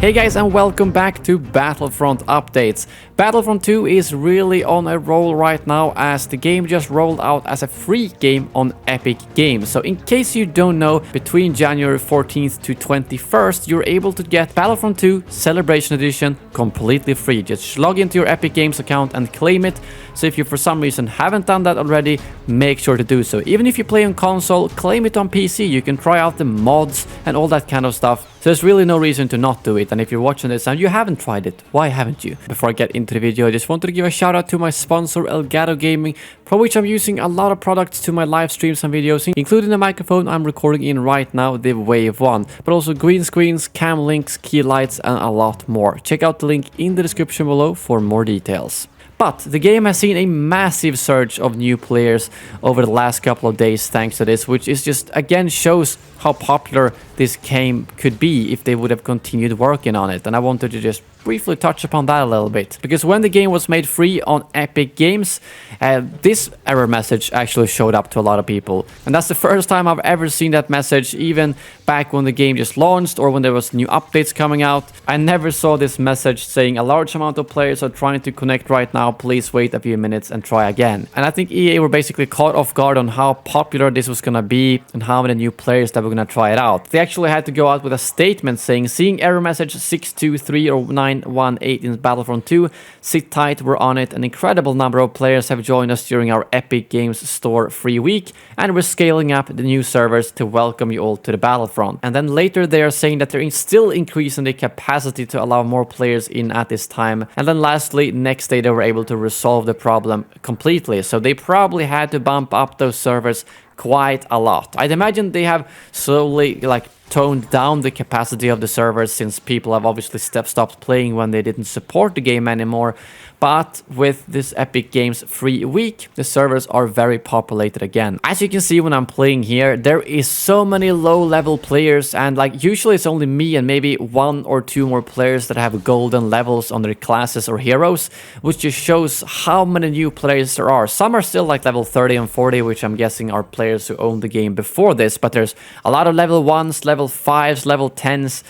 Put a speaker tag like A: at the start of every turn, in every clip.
A: Hey guys, and welcome back to Battlefront Updates. Battlefront 2 is really on a roll right now as the game just rolled out as a free game on Epic Games. So in case you don't know, between January 14th to 21st, you're able to get Battlefront 2 Celebration Edition completely free. Just log into your Epic Games account and claim it. So if you for some reason haven't done that already, make sure to do so. Even if you play on console, claim it on PC. You can try out the mods and all that kind of stuff. So there's really no reason to not do it. And if you're watching this and you haven't tried it, why haven't you? Before I get into the video, I just wanted to give a shout out to my sponsor Elgato Gaming, from which I'm using a lot of products to my live streams and videos, including the microphone I'm recording in right now, the Wave 1, but also green screens, cam links, key lights, and a lot more. Check out the link in the description below for more details. But the game has seen a massive surge of new players over the last couple of days thanks to this, which is just again shows how popular this game could be if they would have continued working on it. And I wanted to just briefly touch upon that a little bit, because when the game was made free on Epic Games, this error message actually showed up to a lot of people, and that's the first time I've ever seen that message. Even back when the game just launched or when there was new updates coming out, I never saw this message saying a large amount of players are trying to connect right now, please wait a few minutes and try again. And I think EA were basically caught off guard on how popular this was gonna be and how many new players that were gonna try it out. They actually had to go out with a statement saying, seeing error message 623 or 918 in Battlefront 2, sit tight, we're on it. An incredible number of players have joined us during our Epic Games Store free week, and we're scaling up the new servers to welcome you all to the Battlefront. And then later they are saying that they're still increasing the capacity to allow more players in at this time. And then lastly, next day they were able to resolve the problem completely. So they probably had to bump up those servers quite a lot. I'd imagine they have slowly toned down the capacity of the servers, since people have obviously stopped playing when they didn't support the game anymore. But with this Epic Games free week, the servers are very populated again. As you can see when I'm playing here, there is so many low-level players, and usually it's only me and maybe one or two more players that have golden levels on their classes or heroes, which just shows how many new players there are. Some are still level 30 and 40, which I'm guessing are players who owned the game before this, but there's a lot of level 1s, level 5s, level 10s,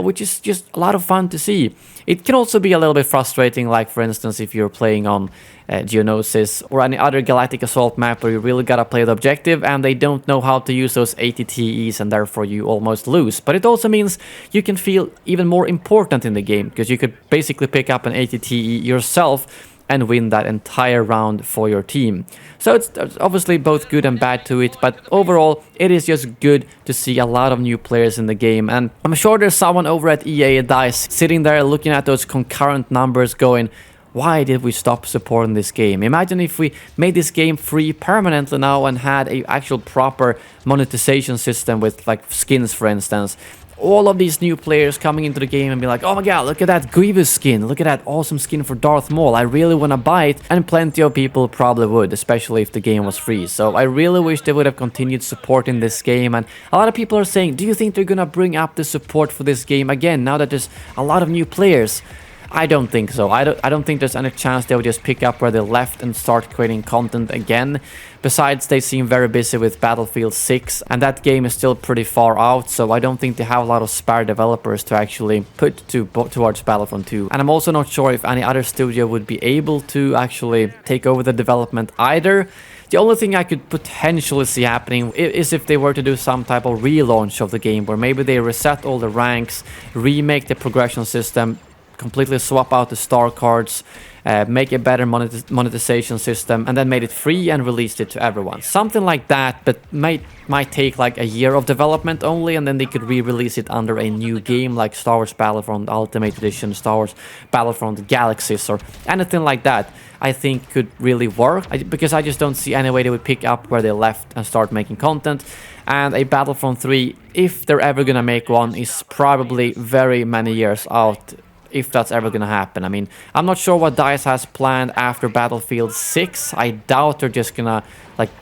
A: which is just a lot of fun to see. It can also be a little bit frustrating, like for instance if you're playing on Geonosis or any other Galactic Assault map where you really gotta play the objective and they don't know how to use those ATTEs and therefore you almost lose. But it also means you can feel even more important in the game, because you could basically pick up an ATTE yourself and win that entire round for your team. So it's obviously both good and bad to it, but overall it is just good to see a lot of new players in the game. And I'm sure there's someone over at EA DICE sitting there looking at those concurrent numbers going, why did we stop supporting this game? Imagine if we made this game free permanently now and had a actual proper monetization system with skins, for instance. All of these new players coming into the game and be like, oh my god, look at that Grievous skin, look at that awesome skin for Darth Maul, I really want to buy it. And plenty of people probably would, especially if the game was free. So I really wish they would have continued supporting this game. And a lot of people are saying, do you think they're gonna bring up the support for this game again now that there's a lot of new players? I don't think so. I don't think there's any chance they'll just pick up where they left and start creating content again. Besides, they seem very busy with Battlefield 6, and that game is still pretty far out, so I don't think they have a lot of spare developers to actually put towards Battlefront 2. And I'm also not sure if any other studio would be able to actually take over the development either. The only thing I could potentially see happening is if they were to do some type of relaunch of the game, where maybe they reset all the ranks, remake the progression system, completely swap out the star cards, make a better monetization system, and then made it free and released it to everyone. Something like that, but might take a year of development only, and then they could re-release it under a new game like Star Wars Battlefront Ultimate Edition, Star Wars Battlefront Galaxies, or anything like that. I think could really work, because I just don't see any way they would pick up where they left and start making content. And a Battlefront 3, if they're ever gonna make one, is probably very many years out, if that's ever gonna happen. I mean, I'm not sure what DICE has planned after Battlefield 6. I doubt they're just gonna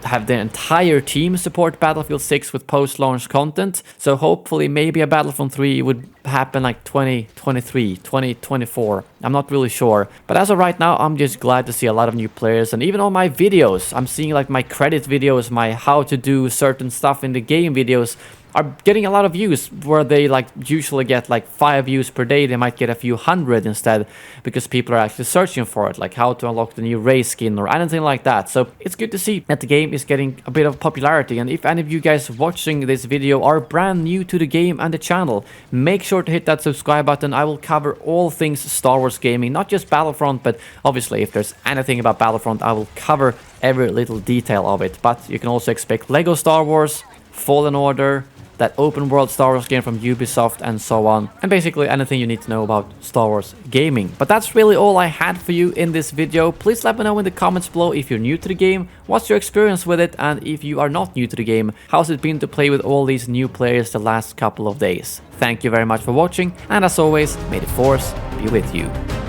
A: have the entire team support Battlefield 6 with post-launch content. So hopefully maybe a Battlefront 3 would happen 2023, 2024. I'm not really sure. But as of right now, I'm just glad to see a lot of new players. And even on my videos, I'm seeing my credit videos, my how to do certain stuff in the game videos, are getting a lot of views, where they like usually get like 5 views per day. They might get a few hundred instead, because people are actually searching for it, like how to unlock the new race skin or anything like that. So it's good to see that the game is getting a bit of popularity. And if any of you guys watching this video are brand new to the game and the channel, make sure to hit that subscribe button. I will cover all things Star Wars gaming, not just Battlefront, but obviously if there's anything about Battlefront, I will cover every little detail of it. But you can also expect Lego Star Wars, Fallen Order, that open world Star Wars game from Ubisoft, and so on, and basically anything you need to know about Star Wars gaming. But that's really all I had for you in this video. Please let me know in the comments below if you're new to the game, what's your experience with it, and if you are not new to the game, how's it been to play with all these new players the last couple of days. Thank you very much for watching, and as always, may the Force be with you.